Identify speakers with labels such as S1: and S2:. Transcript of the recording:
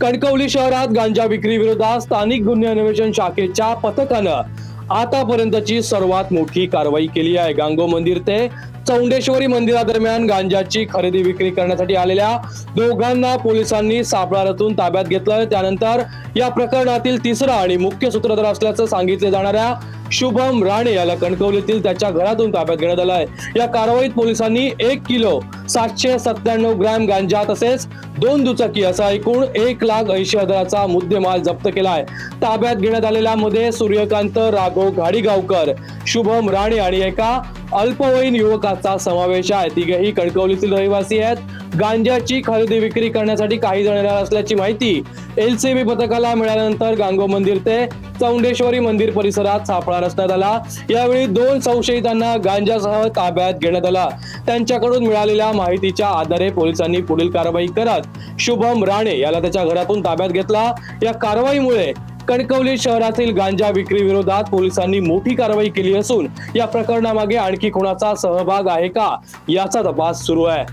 S1: कणकवली शहरात गांजा विक्री विरोधात स्थानिक गुन्हे अन्वेषण शाखेच्या पथकानं आतापर्यंतची सर्वात मोठी कारवाई केली आहे। गांगो मंदिर ते चौंडेश्वरी मंदिरादरम्यान गांजाची खरेदी विक्री करण्यासाठी आलेल्या दोघांना पोलिसांनी सापळा रचून ताब्यात घेतलं। त्यानंतर या प्रकरणातील तिसरा आणि मुख्य सूत्रधार असल्याचं सांगितले जाणाऱ्या शुभम राणे याला कणकवलीतील त्याच्या घरातून ताब्यात घेण्यात आलं आहे। या कारवाईत पोलिसांनी 1 किलो 797 ग्रॅम गांजा तसेच 2 दुचाकी असा एकूण 1,80,000चा मुद्देमाल जप्त केला आहे। ताब्यात घेण्यात आलेल्यामध्ये सूर्यकांत राघव घाडीगावकर, शुभम राणे आणि एका अल्पवयीन युवकाचा समावेश आहे। तिघेही कणकवलीतील रहिवासी आहेत। गांजाची खरेदी विक्री करण्यासाठी काही जण येणार असल्याची माहिती एलसीबी पथकाला मिळाल्यानंतर गांगो मंदिर ते चौंडेश्वरी मंदिर परिसरात सापळा रचण्यात आला। यावेळी 2 संशयितांना गांजासह ताब्यात घेण्यात आला। त्यांच्याकडून मिळालेल्या माहितीच्या आधारे पोलिसांनी पुढील कारवाई करत शुभम राणे याला त्याच्या घरातून ताब्यात घेतला। या कारवाईमुळे कणकवली शहरातील गांजा विक्री विरोधात पोलिसांनी मोठी कारवाई केली असून या प्रकरणामागे आणखी कोणाचा सहभाग आहे का याचा तपास सुरू आहे।